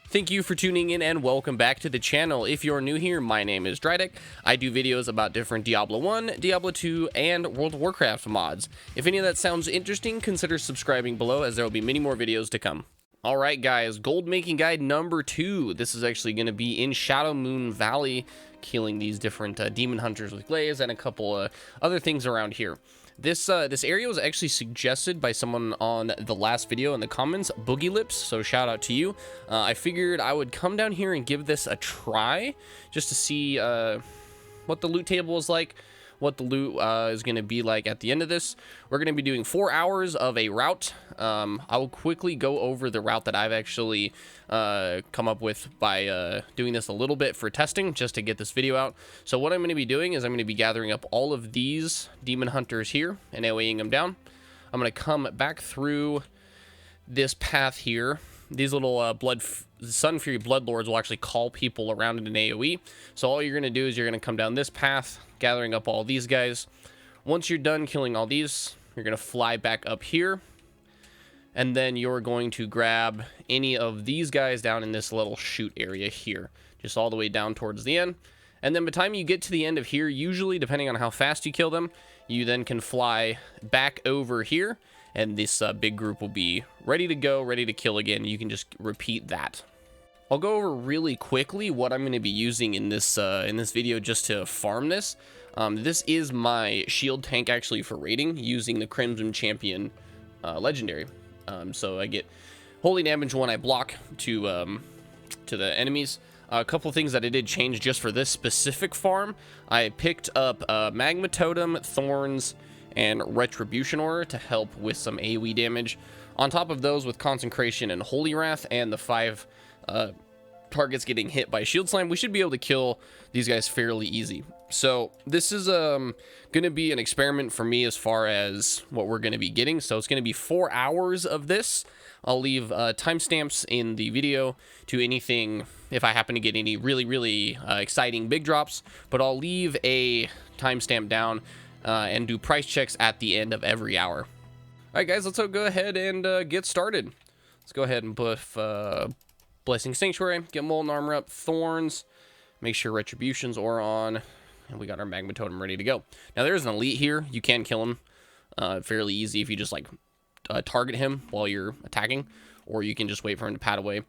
Thank you for tuning in and welcome back to the channel. If you're new here, my name is Drydick. I do videos about different Diablo 1, Diablo 2, and World of Warcraft mods. If any of that sounds interesting, consider subscribing below as there will be many more videos to come. Alright guys, gold making guide number 2. This is actually going to be in Shadowmoon Valley, killing these different demon hunters with glaze and a couple other things around here. This area was actually suggested by someone on the last video in the comments, Boogie Lips, so shout out to you. I figured I would come down here and give this a try, just to see what the loot table is like, what the loot is going to be like at the end of this. We're going to be doing 4 hours of a route. I will quickly go over the route that I've actually come up with by doing this a little bit for testing, just to get this video out. So what I'm going to be doing is I'm going to be gathering up all of these demon hunters here and AoEing them down. I'm going to come back through this path here. These little Sun Fury Bloodlords will actually call people around in an AoE. So all you're going to do is you're going to come down this path, gathering up all these guys. Once you're done killing all these, you're going to fly back up here. And then you're going to grab any of these guys down in this little chute area here. Just all the way down towards the end. And then by the time you get to the end of here, usually, depending on how fast you kill them, you then can fly back over here. And this big group will be ready to go, ready to kill again. You can just repeat that. I'll go over really quickly what I'm going to be using in this video just to farm this. This is my shield tank actually for raiding, using the Crimson Champion legendary. So I get holy damage when I block to the enemies. A couple things that I did change just for this specific farm. I picked up Magma Totem, Thorns, and Retribution Aura to help with some AoE damage. On top of those, with Consecration and Holy Wrath and the 5 targets getting hit by Shield Slam, we should be able to kill these guys fairly easy. So this is going to be an experiment for me as far as what we're going to be getting. So it's going to be 4 hours of this. I'll leave timestamps in the video to anything if I happen to get any really exciting big drops, but I'll leave a timestamp down and do price checks at the end of every hour. Alright guys, let's go ahead and get started. Let's go ahead and buff Blessing Sanctuary, get Molten Armor up, Thorns, make sure Retribution's Aura on, and we got our Magma Totem ready to go. Now there's an elite here. You can kill him fairly easy if you just like target him while you're attacking, or you can just wait for him to pad away.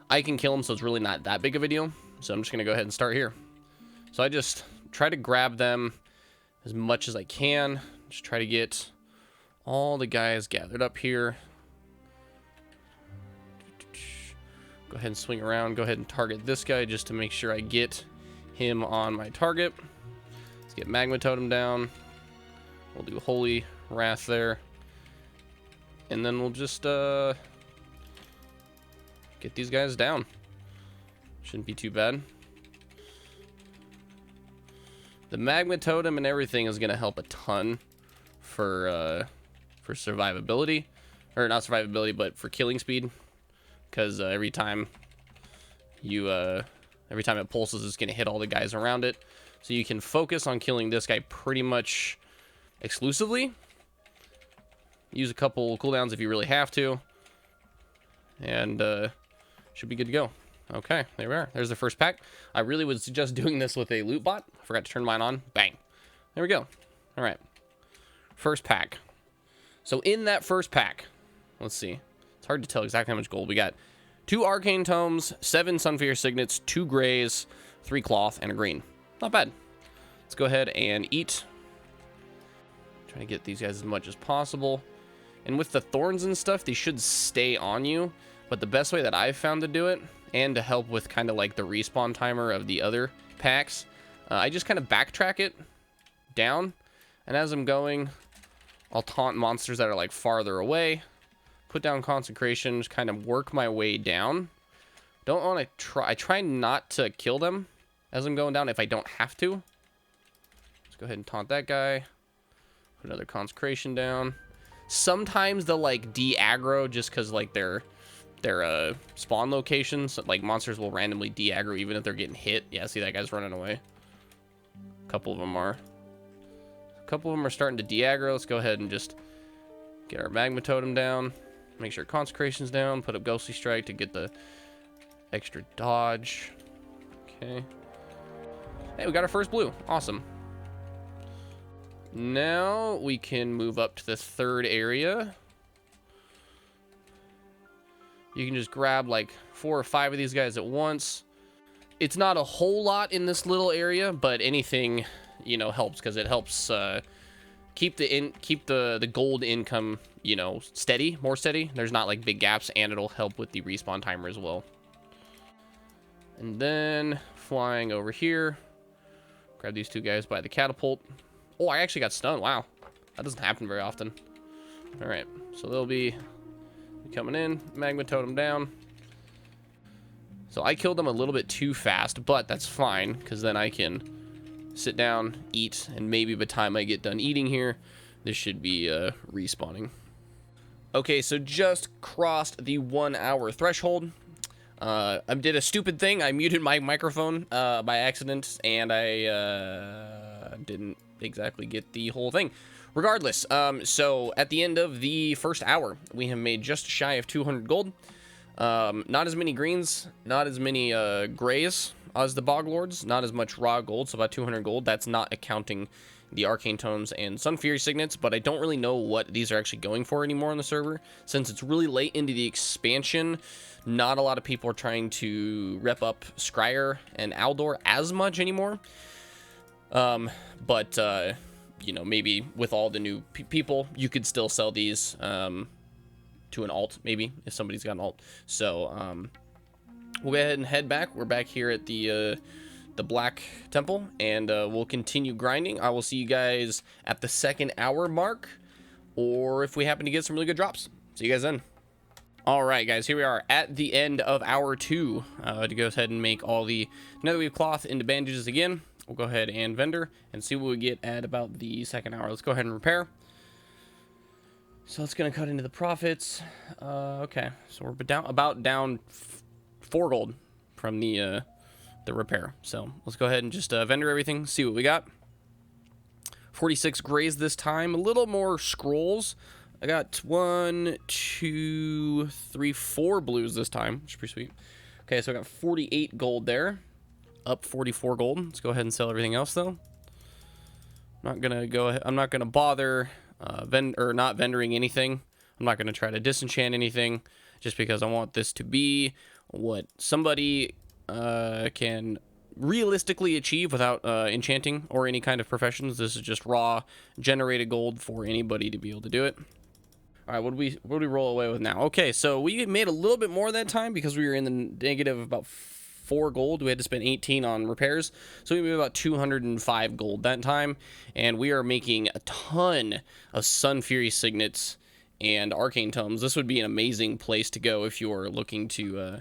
I can kill him, so it's really not that big of a deal. So I'm just going to go ahead and start here. So I just try to grab them as much as I can. Just try to get all the guys gathered up here. Go ahead and swing around. Go ahead and target this guy just to make sure I get him on my target. Let's get Magma Totem down. We'll do Holy Wrath there. And then we'll just get these guys down. Shouldn't be too bad. The Magma Totem and everything is going to help a ton for survivability. Or not survivability, but for killing speed. Because every time it pulses, it's going to hit all the guys around it. So you can focus on killing this guy pretty much exclusively. Use a couple cooldowns if you really have to. And should be good to go. Okay, there we are. There's the first pack. I really would suggest doing this with a loot bot. I forgot to turn mine on. Bang. There we go. All right. First pack. So in that first pack, let's see. It's hard to tell exactly how much gold we got. 2 Arcane Tomes, 7 Sunfear Signets, 2 Grays, 3 Cloth, and a green. Not bad. Let's go ahead and eat. Try to get these guys as much as possible. And with the thorns and stuff, they should stay on you. But the best way that I've found to do it, and to help with kind of like the respawn timer of the other packs, I just kind of backtrack it down. And as I'm going, I'll taunt monsters that are like farther away. Put down Consecration, just kind of work my way down. Don't want to try. I try not to kill them as I'm going down if I don't have to. Let's go ahead and taunt that guy. Put another Consecration down. Sometimes they'll like de-aggro just because like their spawn locations, like monsters will randomly de-aggro even if they're getting hit. Yeah, see that guy's running away. A couple of them are starting to de-aggro. Let's go ahead and just get our Magma Totem down. Make sure Consecration's down. Put up Ghostly Strike to get the Extra dodge. Okay. Hey, we got our first blue. Awesome. Now we can move up to the third area. You can just grab like 4 or 5 of these guys at once. It's not a whole lot in this little area, but anything, you know, helps, because it helps keep the gold income, you know, steady, more steady. There's not like big gaps, and it'll help with the respawn timer as well. And then flying over here, grab these 2 guys by the catapult. Oh, I actually got stunned. Wow, that doesn't happen very often. All right, so they'll be coming in. Magma totem down. So I killed them a little bit too fast, but that's fine, because then I can sit down, eat, and maybe by the time I get done eating here, this should be respawning. Okay, so just crossed the 1 hour threshold. I did a stupid thing. I muted my microphone by accident, and I didn't exactly get the whole thing. Regardless, so at the end of the first hour, we have made just shy of 200 gold. Not as many greens, not as many grays as the bog lords, not as much raw gold, so about 200 gold. That's not accounting the arcane tomes and sun fury signets, but I don't really know what these are actually going for anymore on the server, since it's really late into the expansion. Not a lot of people are trying to rep up Scryer and Aldor as much anymore, but you know, maybe with all the new people, you could still sell these to an alt, maybe, if somebody's got an alt. So we'll go ahead and head back. We're back here at the Black Temple, and we'll continue grinding. I will see you guys at the 2nd hour mark, or if we happen to get some really good drops. See you guys then. All right, guys, here we are at the end of hour 2. To go ahead and make all the netherweave cloth into bandages again. We'll go ahead and vendor and see what we get at about the 2nd hour. Let's go ahead and repair. So it's going to cut into the profits. Okay, so we're about down 4 gold from the repair. So let's go ahead and just vendor everything, see what we got. 46 grays this time, a little more scrolls. I got 1, 2, 3, 4 blues this time, which is pretty sweet. Okay, so I got 48 gold there, up 44 gold. Let's go ahead and sell everything else though. I'm not gonna bother not vendoring anything. I'm not gonna try to disenchant anything, just because I want this to be what somebody can realistically achieve without enchanting or any kind of professions. This is just raw generated gold for anybody to be able to do it. All right, what do we roll away with now? Okay, so we made a little bit more that time because we were in the negative about 4 gold. We had to spend 18 on repairs, so we made about 205 gold that time, and we are making a ton of Sun Fury signets and arcane tomes. This would be an amazing place to go if you're looking to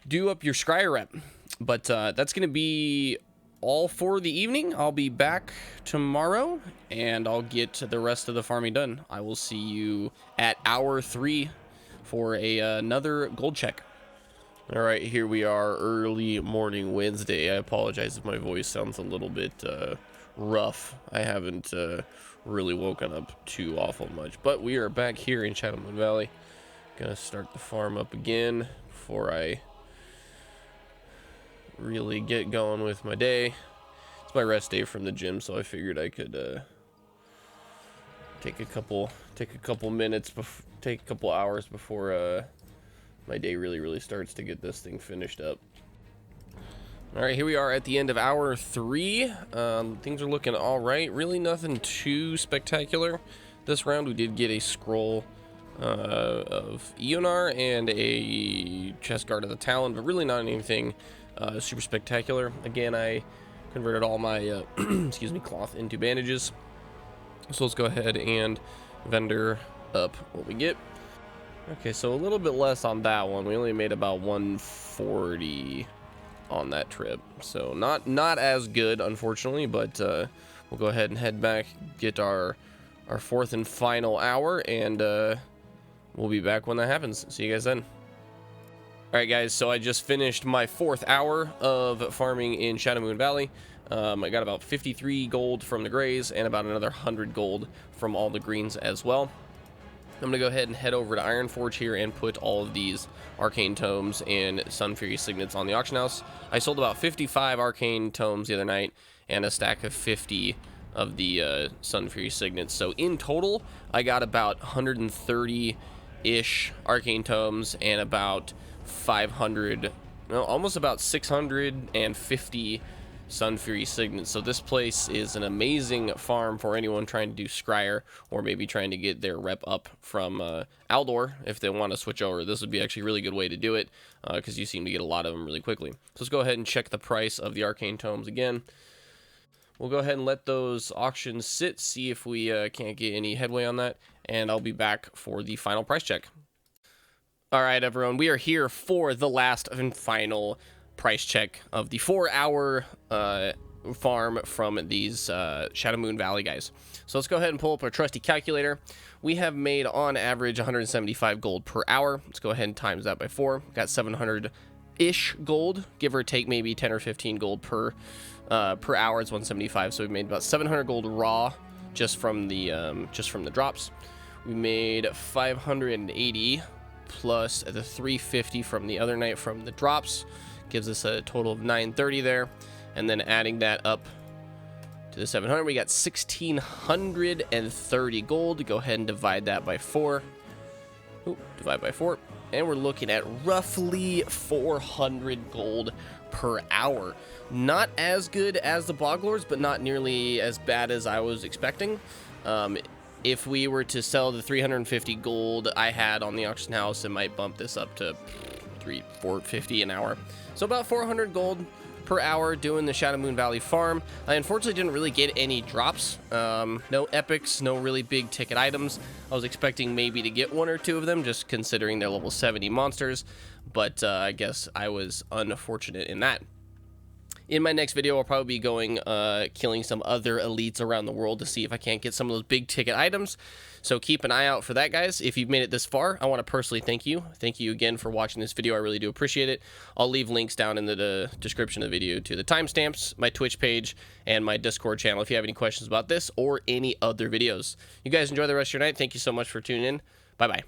do up your Scryer Rep. But that's going to be all for the evening. I'll be back tomorrow, and I'll get the rest of the farming done. I will see you at hour 3 for another gold check. All right, here we are, early morning Wednesday. I apologize if my voice sounds a little bit rough. I haven't really woken up too awful much, but we are back here in Shadowmoon Valley. Gonna start the farm up again before I really get going with my day. It's my rest day from the gym, so I figured I could take a couple hours before my day really starts to get this thing finished up. All right, here we are at the end of hour 3. Things are looking all right. Really nothing too spectacular this round. We did get a scroll of Eonar and a chest guard of the Talon, but really not anything super spectacular. Again, I converted all my excuse me, cloth into bandages. So let's go ahead and vendor up what we get. Okay, so a little bit less on that one. We only made about 140 on that trip, so not as good, unfortunately. But we'll go ahead and head back, get our 4th and final hour, and we'll be back when that happens. See you guys then. Alright guys, so I just finished my 4th hour of farming in Shadowmoon Valley. I got about 53 gold from the grays and about another 100 gold from all the greens as well. I'm going to go ahead and head over to Ironforge here and put all of these Arcane Tomes and Sun Fury Signets on the auction house. I sold about 55 Arcane Tomes the other night and a stack of 50 of the Sun Fury Signets. So in total, I got about 130-ish Arcane Tomes and about 500, no, almost about 650 Sun Fury Signets. So this place is an amazing farm for anyone trying to do Scryer or maybe trying to get their rep up from Aldor if they want to switch over. This would be actually a really good way to do it because you seem to get a lot of them really quickly. So let's go ahead and check the price of the Arcane Tomes again. We'll go ahead and let those auctions sit, see if we can't get any headway on that, and I'll be back for the final price check. All right, everyone, we are here for the last and final price check of the 4-hour farm from these Shadowmoon Valley guys. So let's go ahead and pull up our trusty calculator. We have made on average 175 gold per hour. Let's go ahead and times that by 4. Got 700-ish gold, give or take maybe 10 or 15 gold per hour. It's 175, so we made about 700 gold raw just from the drops. We made 580 plus the 350 from the other night from the drops. Gives us a total of 930 there, and then adding that up to the 700, we got 1,630 gold. Go ahead and divide that by 4. Divide by 4, and we're looking at roughly 400 gold per hour. Not as good as the Boglords, but not nearly as bad as I was expecting. If we were to sell the 350 gold I had on the auction house, it might bump this up to 450 an hour. So about 400 gold per hour doing the Shadowmoon Valley farm. I unfortunately didn't really get any drops. No epics, no really big ticket items. I was expecting maybe to get 1 or 2 of them, just considering they're level 70 monsters. But I guess I was unfortunate in that. In my next video, I'll probably be going killing some other elites around the world to see if I can't get some of those big ticket items. So keep an eye out for that, guys. If you've made it this far, I want to personally thank you. Thank you again for watching this video. I really do appreciate it. I'll leave links down in the description of the video to the timestamps, my Twitch page, and my Discord channel if you have any questions about this or any other videos. You guys enjoy the rest of your night. Thank you so much for tuning in. Bye-bye.